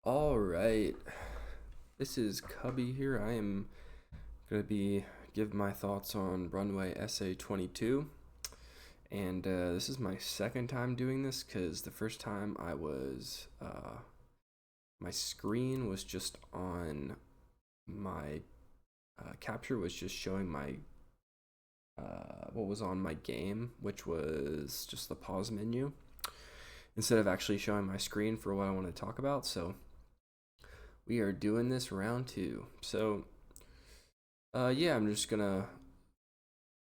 All right, this is Cubby here. I am going to be give my thoughts on Runway SA 22, and this is my second time doing this because the first time I was my screen was just on my capture was just showing my what was on my game, which was just the pause menu instead of actually showing my screen for what I want to talk about. So we are doing this round two. So yeah, I'm just gonna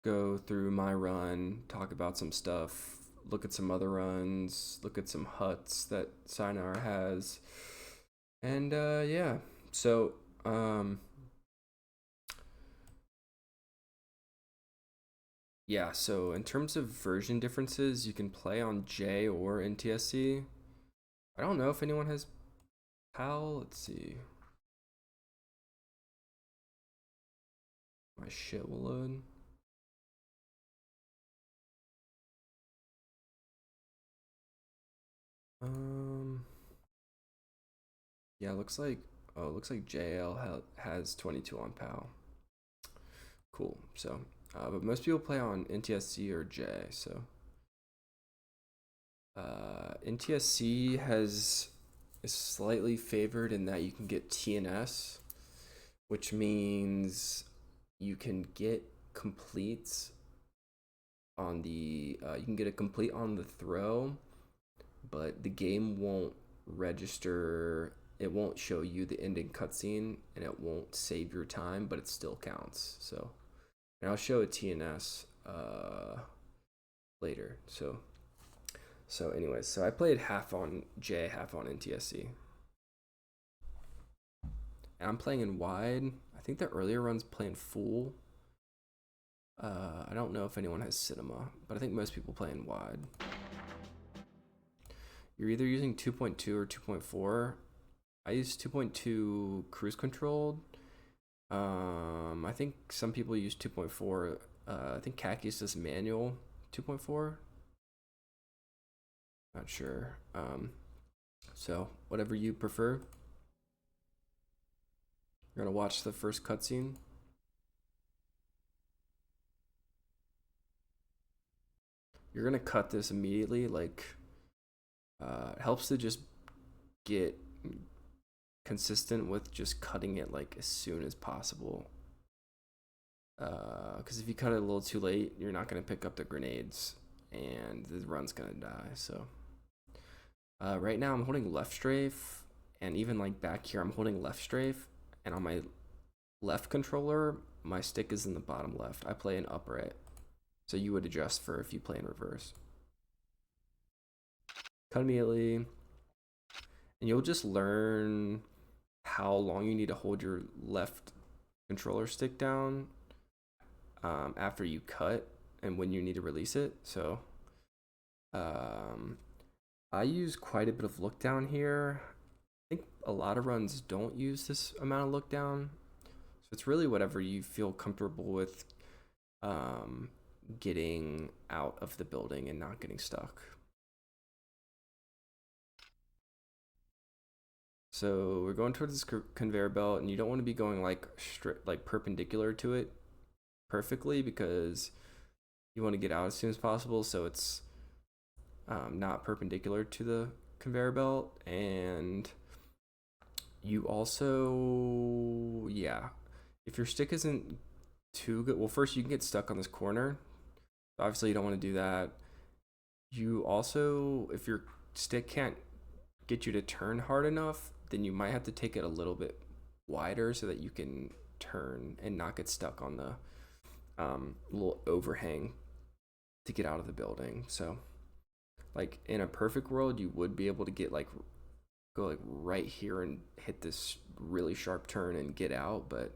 go through my run, talk about some stuff, look at some other runs, look at some huts that Sinar has, and yeah. So yeah. So in terms of version differences, you can play on J or NTSC. I don't know if anyone has PAL. Let's see. My shit will load. Um. Yeah, looks like JL has 22 on PAL. Cool. So, but most people play on NTSC or J. So, NTSC is slightly favored in that you can get TNS, which means you can get completes on the you can get a complete on the throw, but the game won't register. It won't show you the ending cutscene, and it won't save your time, but it still counts. So, and I'll show a TNS later. So anyways, so I played half on J, half on NTSC. And I'm playing in wide. I think the earlier runs playing full. I don't know if anyone has cinema, but I think most people play in wide. You're either using 2.2 or 2.4. I use 2.2 cruise controlled. I think some people use 2.4. I think Kaki's does manual 2.4. Not sure. So whatever you prefer. You're gonna watch the first cutscene. You're gonna cut this immediately. Like, it helps to just get consistent with just cutting it like as soon as possible. Because if you cut it a little too late, you're not gonna pick up the grenades, and the run's gonna die. So, right now I'm holding left strafe, and even like back here, I'm holding left strafe, and on my left controller, my stick is in the bottom left. I play in upright. So you would adjust for if you play in reverse. Cut immediately, and you'll just learn how long you need to hold your left controller stick down after you cut and when you need to release it. So I use quite a bit of look down here. I think a lot of runs don't use this amount of look down. So it's really whatever you feel comfortable with getting out of the building and not getting stuck. So we're going towards this conveyor belt, and you don't want to be going like like perpendicular to it perfectly because you want to get out as soon as possible. So it's not perpendicular to the conveyor belt, and you also, yeah, if your stick isn't too good, well, first you can get stuck on this corner. Obviously, you don't want to do that. You also, if your stick can't get you to turn hard enough, then you might have to take it a little bit wider so that you can turn and not get stuck on the little overhang to get out of the building. So, like in a perfect world, you would be able to get like go like right here and hit this really sharp turn and get out, but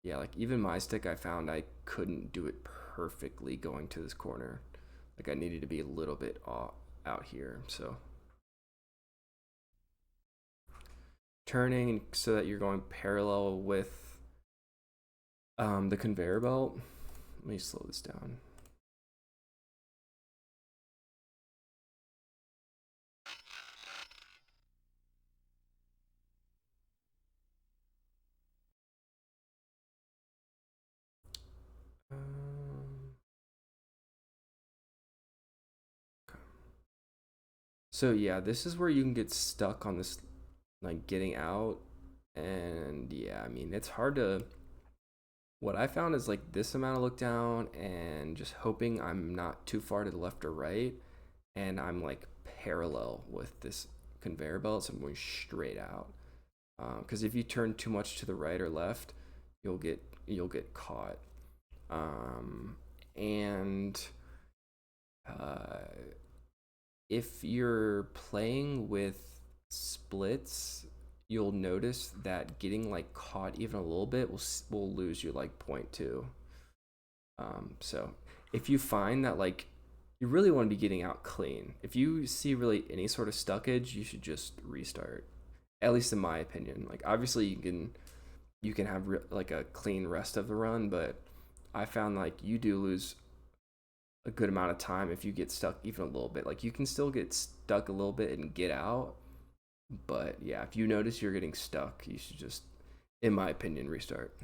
yeah, like even my stick, I found I couldn't do it perfectly going to this corner. Like I needed to be a little bit out here. So turning so that you're going parallel with the conveyor belt. Let me slow this down. So yeah, this is where you can get stuck on this, like getting out. And yeah, I mean, it's hard to, what I found is like this amount of look down and just hoping I'm not too far to the left or right. And I'm like parallel with this conveyor belt, so I'm going straight out. Because if you turn too much to the right or left, you'll get caught. And uh, if you're playing with splits, you'll notice that getting like caught even a little bit will lose you like 0.2. So if you find that like you really want to be getting out clean, if you see really any sort of stuckage, you should just restart. At least in my opinion. Like obviously you can have like a clean rest of the run, but I found like you do lose a good amount of time if you get stuck even a little bit. Like you can still get stuck a little bit and get out, but yeah, if you notice you're getting stuck, you should just, in my opinion, restart.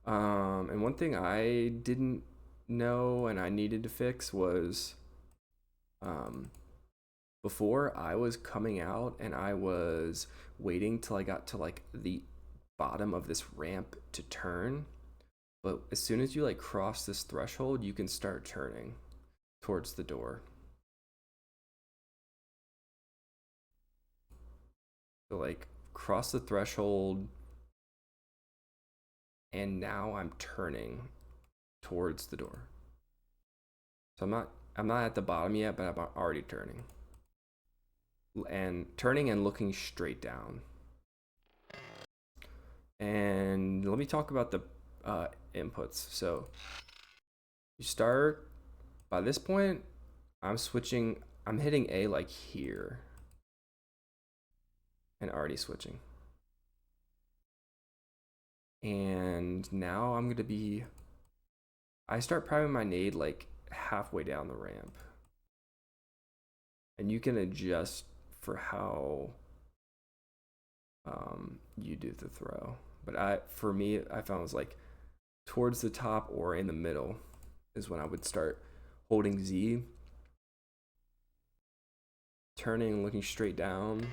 And one thing I didn't know and I needed to fix was um, before I was coming out and I was waiting till I got to like the bottom of this ramp to turn. But as soon as you like cross this threshold, you can start turning towards the door. So like cross the threshold and now I'm turning towards the door. So I'm not at the bottom yet, but I'm already turning. And turning and looking straight down. And let me talk about the inputs. So you start, by this point, I'm hitting A like here and already switching. And now I start priming my nade like halfway down the ramp. And you can adjust for how you do the throw. But for me, I found it was like towards the top or in the middle is when I would start holding Z, turning and looking straight down.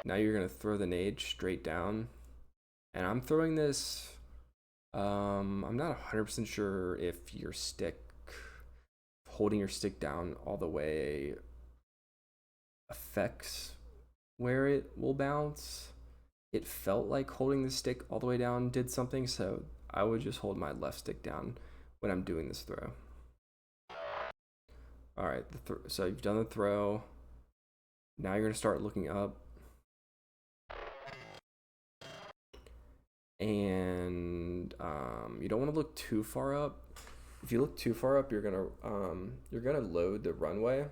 Now you're gonna throw the nade straight down. And I'm throwing this, I'm not 100% sure if holding your stick down all the way affects where it will bounce. It felt like holding the stick all the way down did something, so I would just hold my left stick down when I'm doing this throw. All right, so you've done the throw. Now you're gonna start looking up. And you don't want to look too far up. If you look too far up, you're gonna load the runway,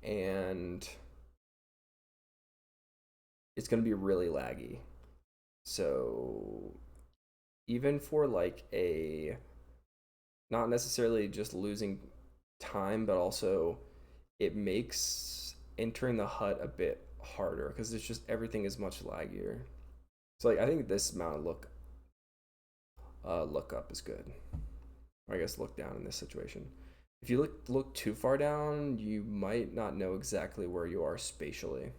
and it's gonna be really laggy. So even for like not necessarily just losing time, but also it makes entering the hut a bit harder because it's just everything is much laggier. So like I think this amount of look up is good. Or I guess look down in this situation. If you look too far down, you might not know exactly where you are spatially.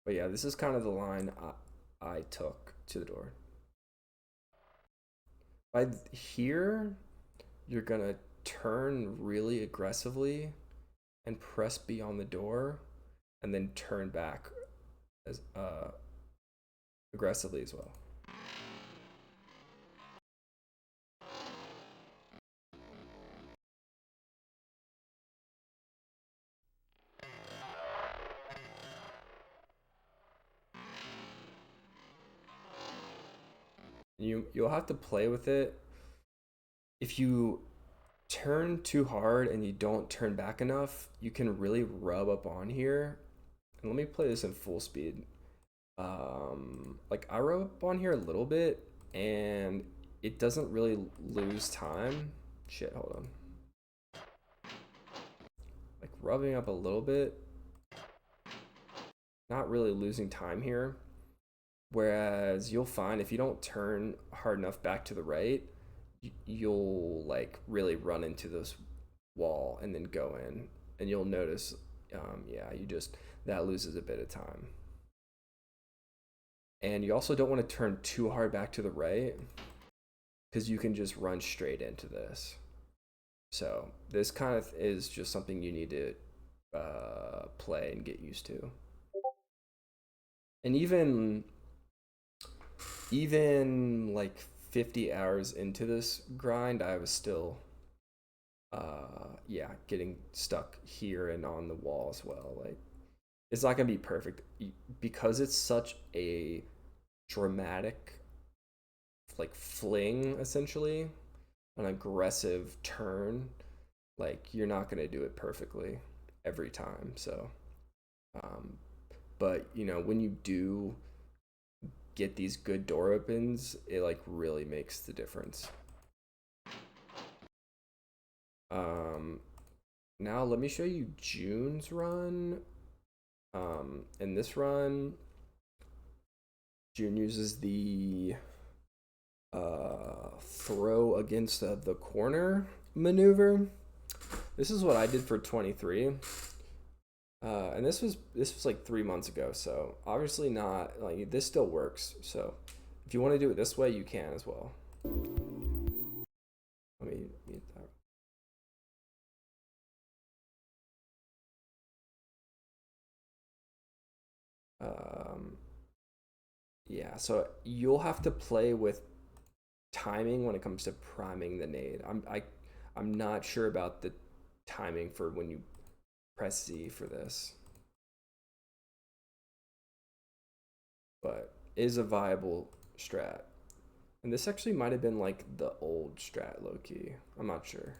But yeah, this is kind of the line I took to the door. By here, you're gonna turn really aggressively and press B on the door, and then turn back as aggressively as well. You'll have to play with it. If you turn too hard and you don't turn back enough, you can really rub up on here. And let me play this in full speed. Like I rub up on here a little bit and it doesn't really lose time. Shit, hold on. Like rubbing up a little bit, not really losing time here. Whereas you'll find if you don't turn hard enough back to the right, you'll like really run into this wall and then go in, and you'll notice, yeah, that loses a bit of time. And you also don't want to turn too hard back to the right because you can just run straight into this. So this kind of is just something you need to play and get used to. And even like 50 hours into this grind, I was still yeah, getting stuck here and on the wall as well. Like, it's not gonna be perfect because it's such a dramatic like fling, essentially an aggressive turn. Like, you're not gonna do it perfectly every time. So but you know, when you do get these good door opens, it like really makes the difference. Now let me show you June's run. In this run, June uses the throw against the corner maneuver. This is what I did for 23. And this was like 3 months ago, so obviously not like this still works. So if you want to do it this way, you can as well. Let me mute that. Yeah, so you'll have to play with timing when it comes to priming the nade. I'm not sure about the timing for when you press Z for this, but is a viable strat. And this actually might have been like the old strat low key. I'm not sure.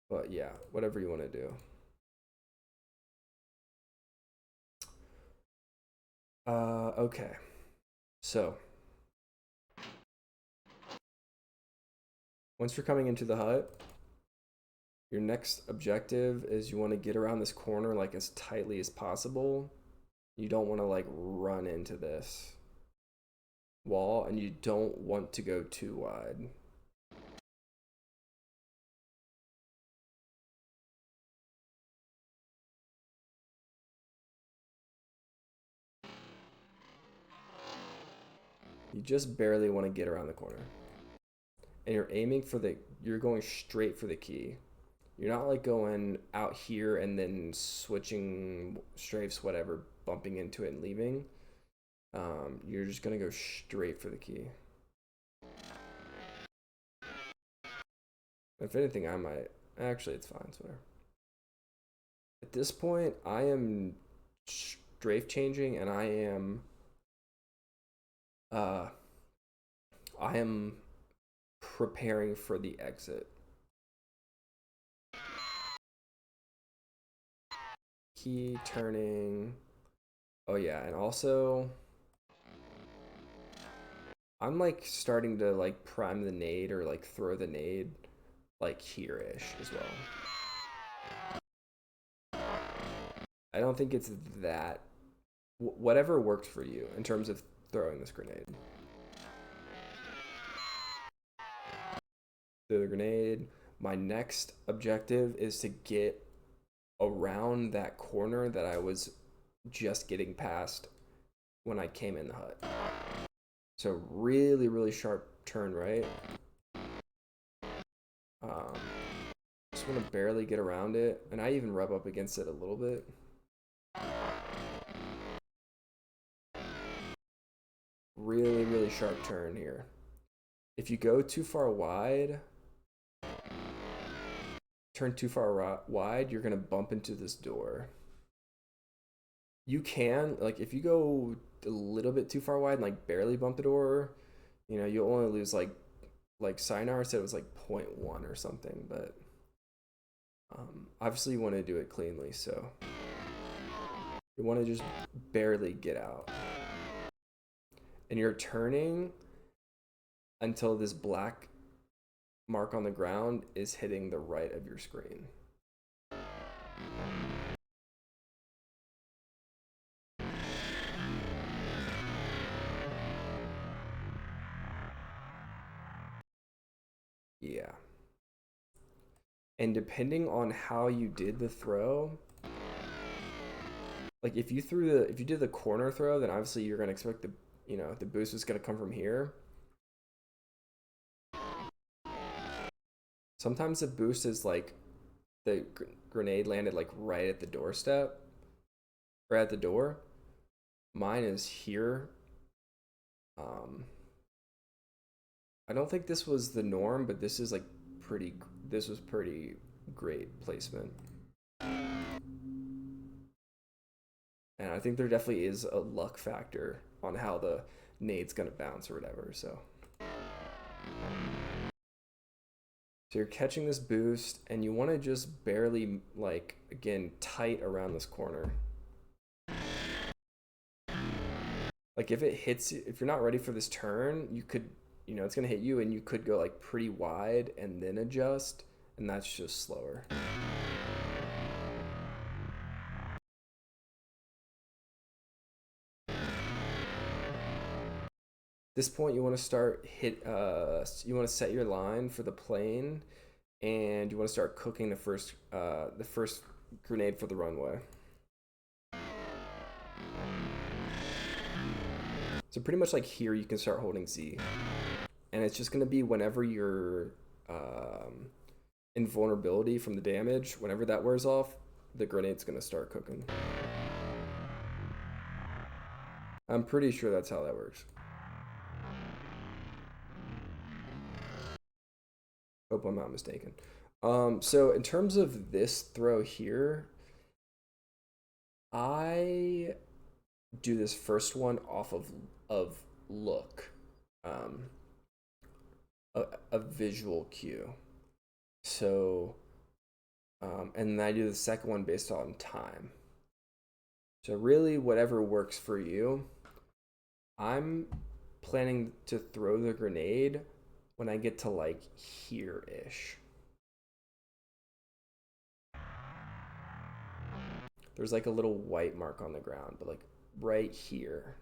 But yeah, whatever you want to do. Okay. So once you're coming into the hut, your next objective is you want to get around this corner like as tightly as possible. You don't want to like run into this wall, and you don't want to go too wide. You just barely want to get around the corner. And you're aiming for you're going straight for the key. You're not like going out here and then switching strafes, whatever, bumping into it and leaving. You're just gonna go straight for the key. If anything, I might. Actually, it's fine. It's whatever. At this point, I am strafe changing, and I am preparing for the exit. Key turning. Oh yeah, and also I'm like starting to like prime the nade or like throw the nade like here-ish as well. I don't think it's that. Whatever works for you in terms of throwing this grenade. Throw the grenade. My next objective is to get around that corner that I was just getting past when I came in the hut. So really, really sharp turn right. Just want to barely get around it, and I even rub up against it a little bit. Really, really sharp turn here. If you go too far wide, turn too far wide, you're gonna bump into this door. You can, like, if you go a little bit too far wide and like barely bump the door, you know, you'll only lose like Sayonara said it was like 0.1 or something, but obviously you want to do it cleanly, so you want to just barely get out. And you're turning until this black mark on the ground is hitting the right of your screen. Yeah. And depending on how you did the throw, like if you did the corner throw, then obviously you're gonna expect the boost is gonna come from here. Sometimes the boost is like the grenade landed like right at the doorstep or at the door. Mine is here. I don't think this was the norm, but this is like this was pretty great placement. And I think there definitely is a luck factor on how the nade's gonna bounce or whatever. So you're catching this boost and you want to just barely, like, again, tight around this corner. Like if it hits you, if you're not ready for this turn, you could, it's gonna hit you and you could go like pretty wide and then adjust, and that's just slower. This point you want to start you want to set your line for the plane, and you want to start cooking the first grenade for the runway. So pretty much like here you can start holding Z, and it's just going to be whenever your invulnerability from the damage, whenever that wears off, the grenade's going to start cooking. I'm pretty sure that's how that works. Hope I'm not mistaken. So in terms of this throw here, I do this first one off of look, a visual cue. So, and then I do the second one based on time. So really, whatever works for you. I'm planning to throw the grenade when I get to like here-ish. There's like a little white mark on the ground, but like right here.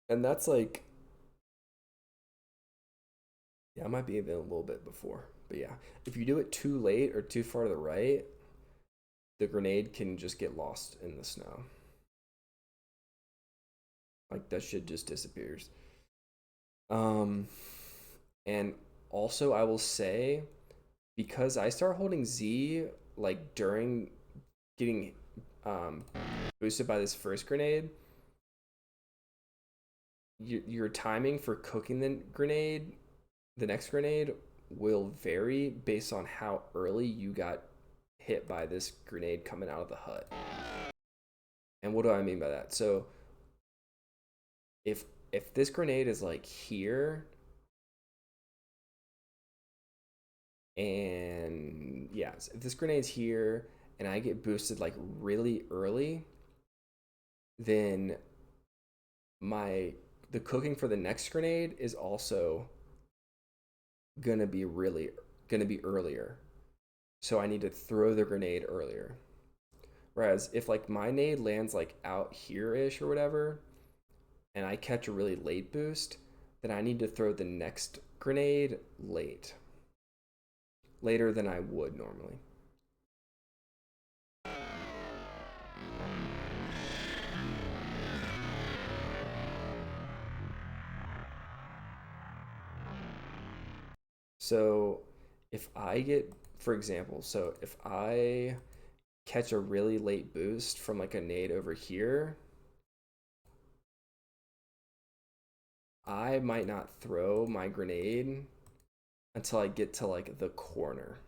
And that's like, yeah, I might be even a little bit before, but yeah, if you do it too late or too far to the right, the grenade can just get lost in the snow. Like that shit just disappears. And also I will say, because I start holding Z like during getting boosted by this first grenade, your timing for cooking the next grenade will vary based on how early you got hit by this grenade coming out of the hut. And what do I mean by that? So if this grenade is like here, and yes, if this grenade's here and I get boosted like really early, then the cooking for the next grenade is also gonna be earlier. So I need to throw the grenade earlier. Whereas if like my nade lands like out here-ish or whatever, and I catch a really late boost, then I need to throw the next grenade later than I would normally. So if I get, for example, so if I catch a really late boost from like a nade over here, I might not throw my grenade until I get to like the corner.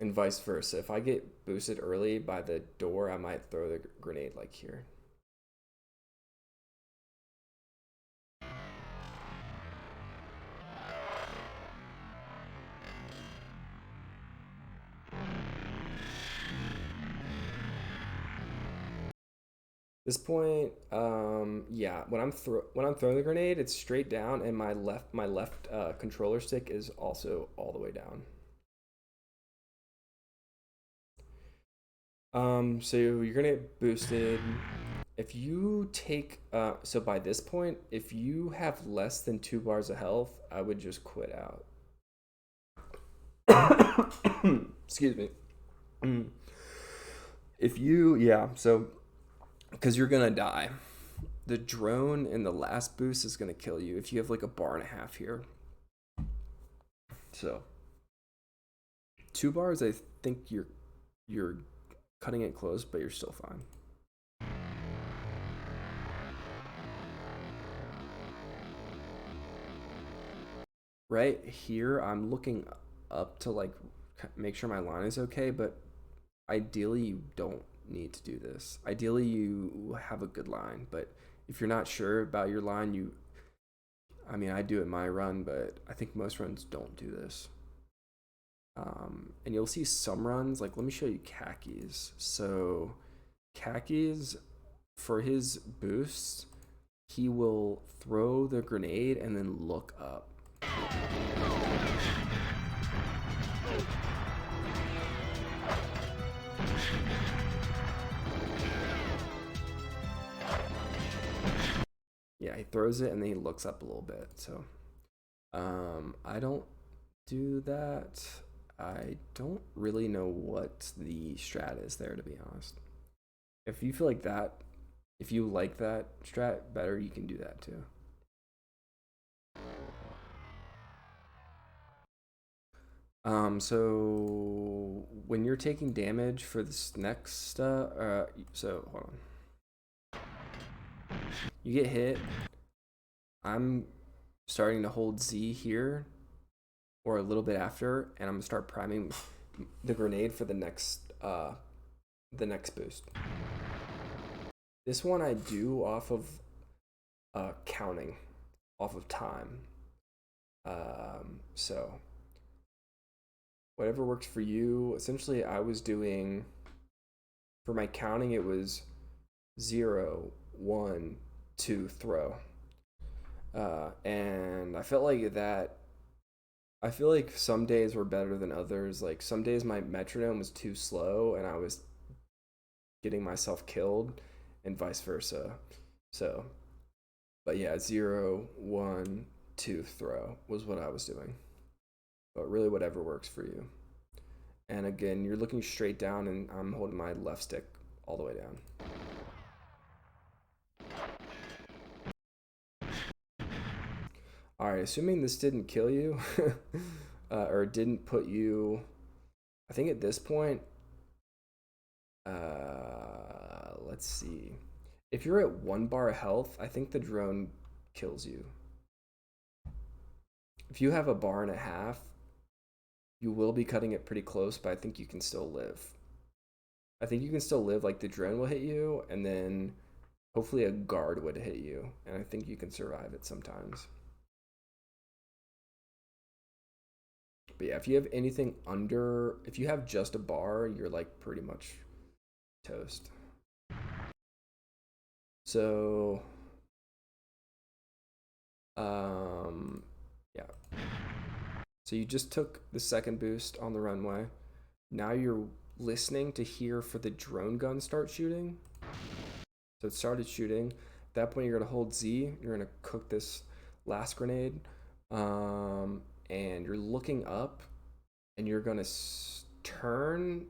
And vice versa. If I get boosted early by the door, I might throw the grenade like here. This point, yeah, when I'm throwing the grenade, it's straight down, and my left controller stick is also all the way down. So you're gonna get boosted. If you take, so by this point, if you have less than 2 bars of health, I would just quit out. Excuse me. If you, yeah, so because you're gonna die. The drone in the last boost is gonna kill you if you have like a bar and a half here. So 2 bars, I think you're cutting it close, but you're still fine. Right here, I'm looking up to like make sure my line is okay, but ideally you don't need to do this. Ideally you have a good line, but if you're not sure about your line, I mean, I do it in my run, but I think most runs don't do this. And you'll see some runs, like let me show you Khakis. So Khakis, for his boosts, he will throw the grenade and then look up. Yeah, he throws it and then he looks up a little bit. So I don't do that. I don't really know what the strat is there, to be honest. If you feel like that, if you like that strat better, you can do that too. So when you're taking damage for this next, so hold on. You get hit. I'm starting to hold Z here, or a little bit after, and I'm gonna start priming the grenade for the next boost. This one I do off of counting, off of time. So whatever works for you. Essentially, I was doing, for my counting, it was 0, 1, 2, throw. And I felt like that. I feel like some days were better than others. Like some days my metronome was too slow and I was getting myself killed, and vice versa. So, but yeah, 0, 1, 2, throw was what I was doing. But really, whatever works for you. And again, you're looking straight down, and I'm holding my left stick all the way down. All right, assuming this didn't kill you, or didn't put you, I think at this point, let's see. If you're at 1 bar health, I think the drone kills you. If you have a bar and a half, you will be cutting it pretty close, but I think you can still live. I think you can still live, like the drone will hit you, and then hopefully a guard would hit you, and I think you can survive it sometimes. But yeah, if you have anything under, if you have just a bar, you're like pretty much toast. So, yeah. So you just took the second boost on the runway. Now you're listening to hear for the drone gun start shooting. So it started shooting. At that point, you're gonna hold Z. You're gonna cook this last grenade, and you're looking up, and you're gonna turn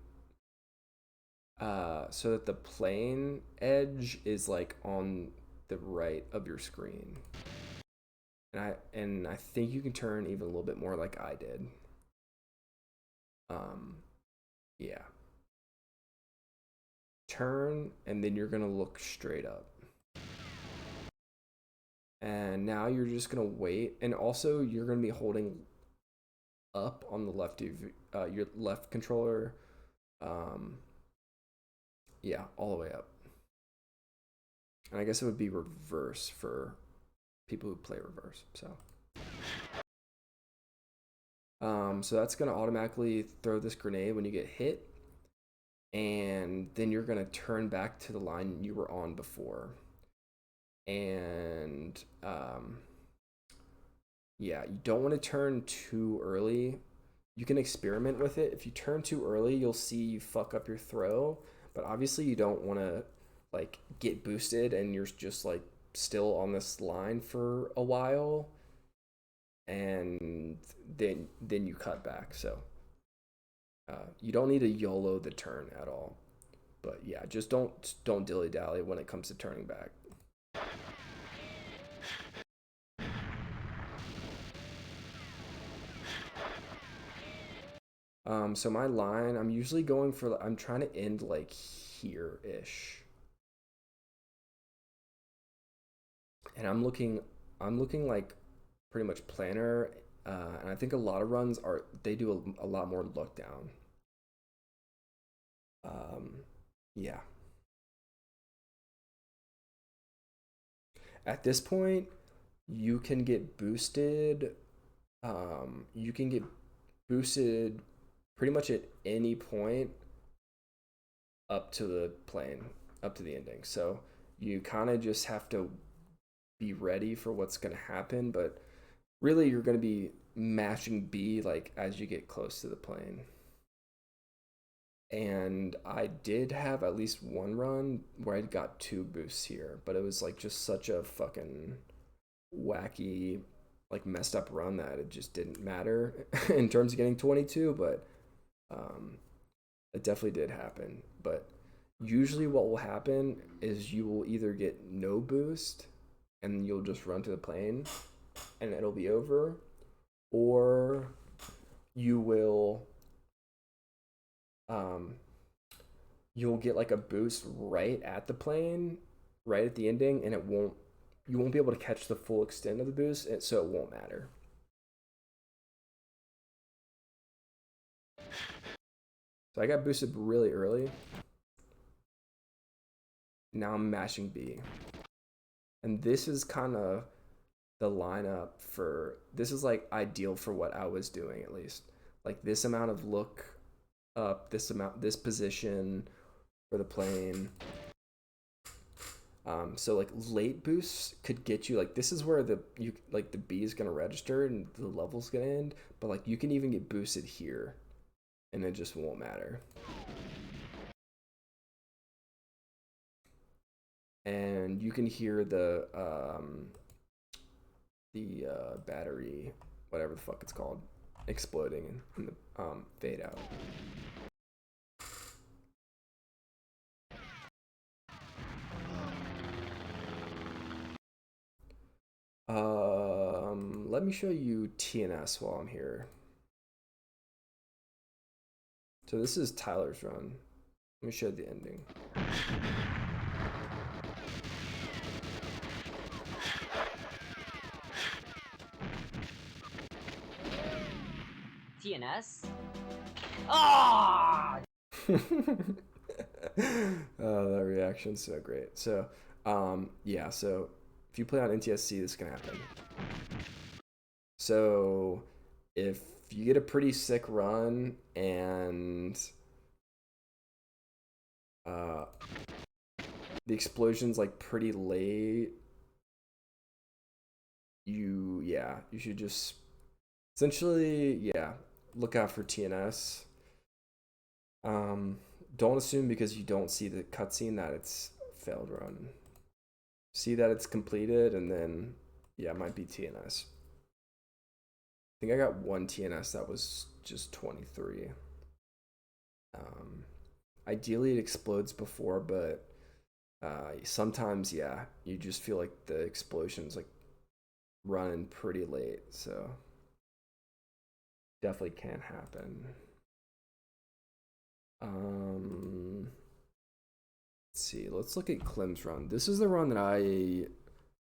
so that the plane edge is like on the right of your screen. And I think you can turn even a little bit more like I did. Yeah. Turn, and then you're gonna look straight up. And now you're just gonna wait, and also you're gonna be holding up on the left of your left controller. Yeah, all the way up. And I guess it would be reverse for people who play reverse. So that's gonna automatically throw this grenade when you get hit, and then you're gonna turn back to the line you were on before. And yeah, you don't want to turn too early. You can experiment with it. If you turn too early, you'll see you fuck up your throw, but obviously you don't want to like get boosted and you're just like still on this line for a while, and then you cut back. So you don't need to YOLO the turn at all. But yeah, just don't dilly dally when it comes to turning back. So my line, I'm usually going for, I'm trying to end like here-ish. And I'm looking like pretty much planner. And I think a lot of runs they do a lot more look down. Yeah. At this point, you can get boosted. You can get boosted pretty much at any point up to the plane, up to the ending. So you kind of just have to be ready for what's going to happen, but really you're going to be mashing B like as you get close to the plane. And I did have at least one run where I got 2 boosts here, but it was like just such a fucking wacky, like messed up run that it just didn't matter in terms of getting 22, but it definitely did happen. But usually what will happen is you will either get no boost and you'll just run to the plane and it'll be over, or you will you'll get like a boost right at the plane, right at the ending, and you won't be able to catch the full extent of the boost, so it won't matter. So I got boosted really early. Now I'm mashing B. And this is kind of the lineup for, this is like ideal for what I was doing at least. Like this amount of look up, this position for the plane. So like late boosts could get you, like this is where the B is gonna register and the level's gonna end, but like you can even get boosted here and it just won't matter. And you can hear the battery, whatever the fuck it's called, exploding in the fade out. Let me show you TNS while I'm here. So this is Tyler's run. Let me show the ending. TNS? Ah! That reaction's so great. So, yeah, so if you play on NTSC, this can happen. So, if you get a pretty sick run and the explosion's like pretty late, you should just essentially, look out for TNS. Don't assume because you don't see the cutscene that it's failed run. See that it's completed, and then it might be TNS. I think I got 1 TNS that was just 23. Ideally it explodes before, but sometimes you just feel like the explosion's like running pretty late, so definitely can happen. Let's see, let's look at Clem's run. This is the run that I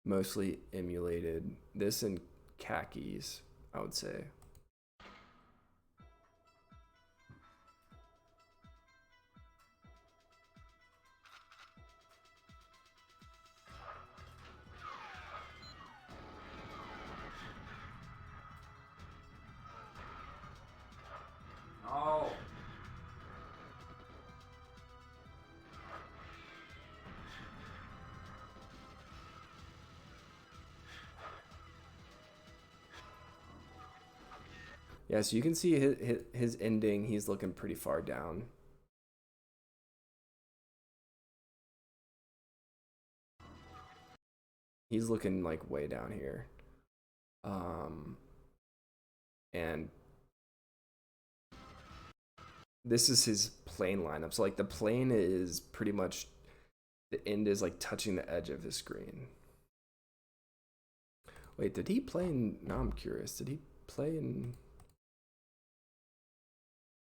mostly emulated. This and khakis, I would say. Oh. Yeah, so you can see his ending. He's looking pretty far down. He's looking like way down here. And this is his plane lineup. So like the plane is pretty much, the end is like touching the edge of his screen. Wait, did he play in, now I'm curious, did he play in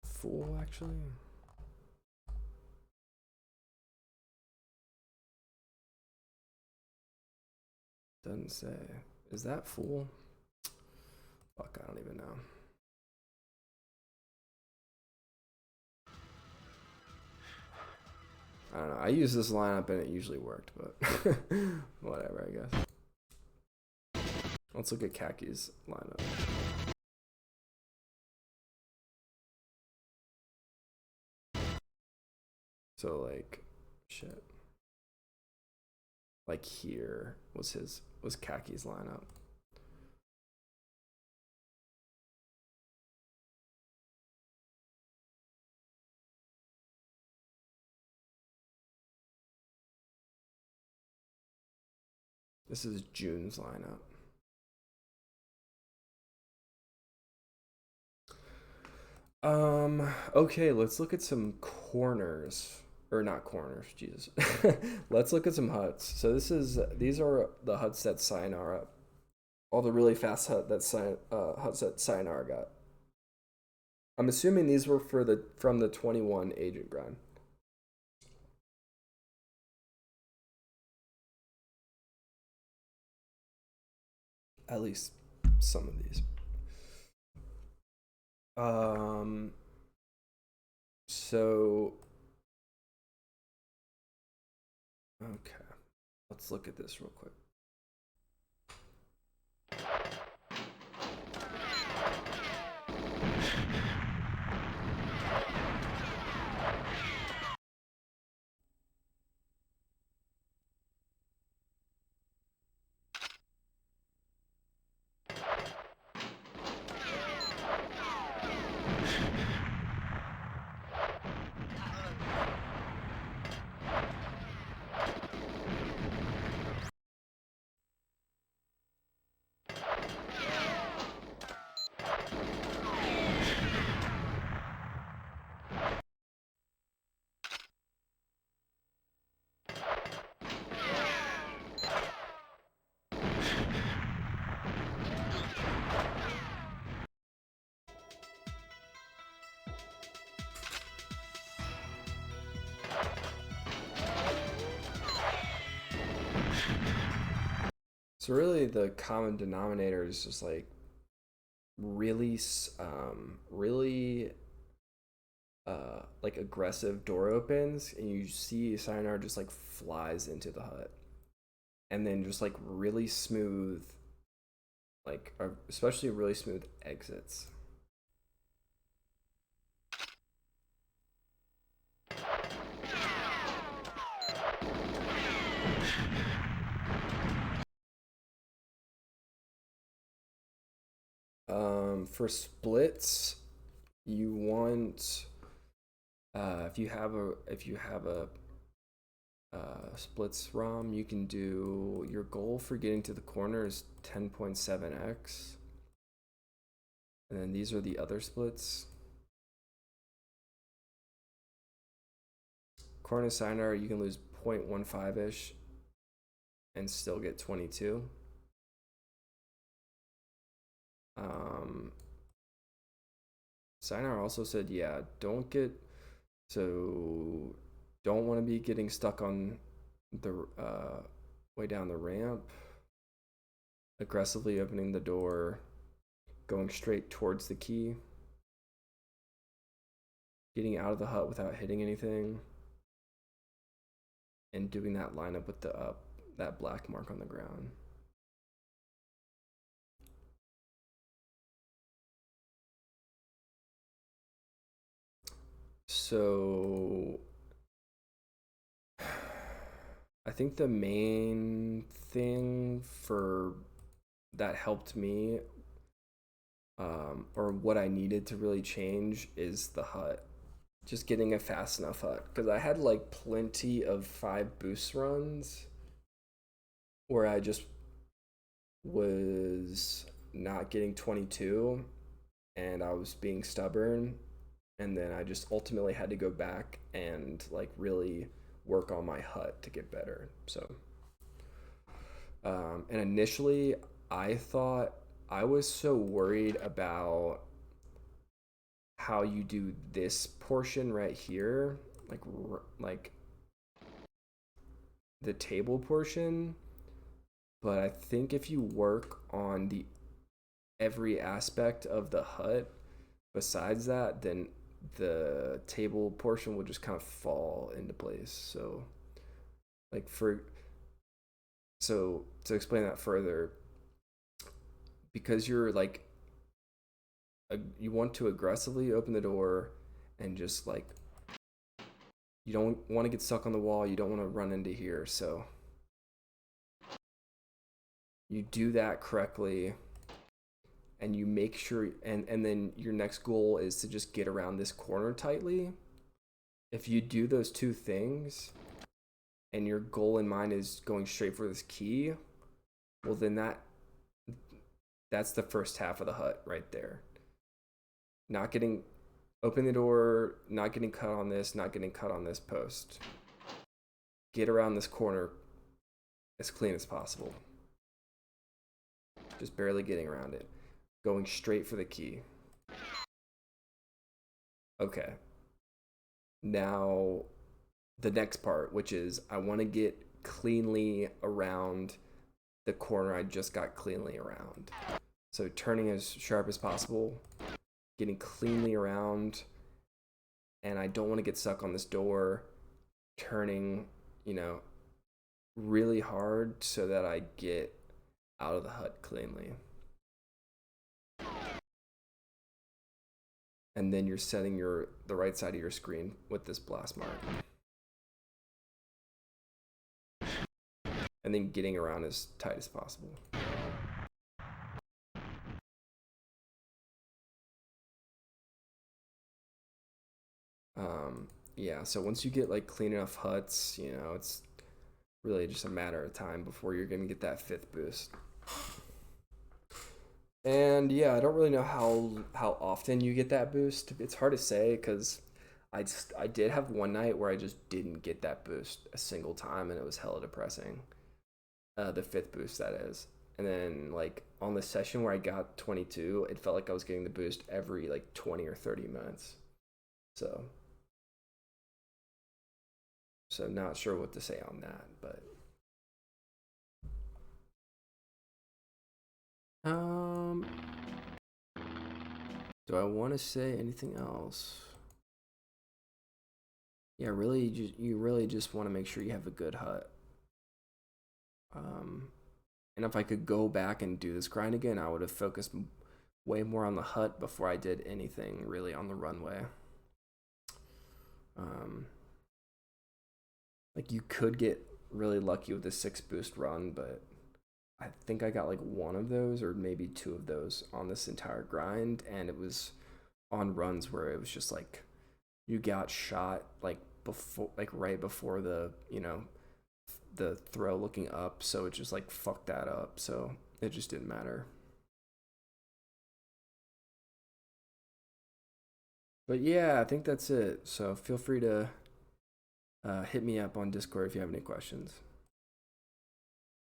full actually? Doesn't say. Is that full? Fuck, I don't even know. I don't know. I use this lineup and it usually worked, but whatever, I guess. Let's look at Kaki's lineup. So like, shit. Like here was Kaki's lineup. This is June's lineup. Okay, let's look at some corners. Or not corners, Jesus. Let's look at some huts. So these are the huts that Sayonara, all the really fast huts that Sayonara got. I'm assuming these were from the 21 agent grind. At least some of these. So okay, let's look at this real quick. So really, the common denominator is just like really, really, like aggressive door opens, and you see Sayonara just like flies into the hut, and then just like really smooth, like especially really smooth exits. For splits, you want if you have a splits ROM, you can do, your goal for getting to the corner is 10.7x, and then these are the other splits. Corner Sayonara, you can lose 0.15 ish and still get 22. Sayonara also said, yeah, don't want to be getting stuck on the way down the ramp, aggressively opening the door, going straight towards the key, getting out of the hut without hitting anything, and doing that lineup with that black mark on the ground. So I think the main thing for that helped me or what I needed to really change is the hut. Just getting a fast enough hut. Because I had like plenty of 5 boost runs where I just was not getting 22 and I was being stubborn. And then I just ultimately had to go back and like really work on my hut to get better. So, and initially I thought I was so worried about how you do this portion right here, like the table portion. But I think if you work on the every aspect of the hut besides that, then the table portion will just kind of fall into place. So, like for so to explain that further, because you're like you want to aggressively open the door and just like you don't want to get stuck on the wall, you don't want to run into here. So you do that correctly and you make sure and then your next goal is to just get around this corner tightly. If you do those two things and your goal in mind is going straight for this key, well then that's the first half of the hut right there. Not getting open the door, not getting cut on this, not getting cut on this post. Get around this corner as clean as possible. Just barely getting around it. Going straight for the key. Okay. Now, the next part, which is I want to get cleanly around the corner I just got cleanly around. So turning as sharp as possible, getting cleanly around, and I don't want to get stuck on this door, turning, really hard so that I get out of the hut cleanly. And then you're setting the right side of your screen with this blast mark. And then getting around as tight as possible. Yeah, so once you get like clean enough huts, it's really just a matter of time before you're gonna get that 5th boost. And yeah, I don't really know how often you get that boost. It's hard to say because I did have one night where I just didn't get that boost a single time, and it was hella depressing. The 5th boost, that is. And then like on the session where I got 22, it felt like I was getting the boost every like 20 or 30 minutes. So not sure what to say on that, but do I want to say anything else? Yeah, really, you really just want to make sure you have a good hut. And if I could go back and do this grind again, I would have focused way more on the hut before I did anything really on the runway. Like you could get really lucky with the 6 boost run, but I think I got like 1 of those or maybe 2 of those on this entire grind, and it was on runs where it was just like you got shot like right before the the throw looking up, so it just like fucked that up, so it just didn't matter. But yeah, I think that's it. So feel free to hit me up on Discord if you have any questions.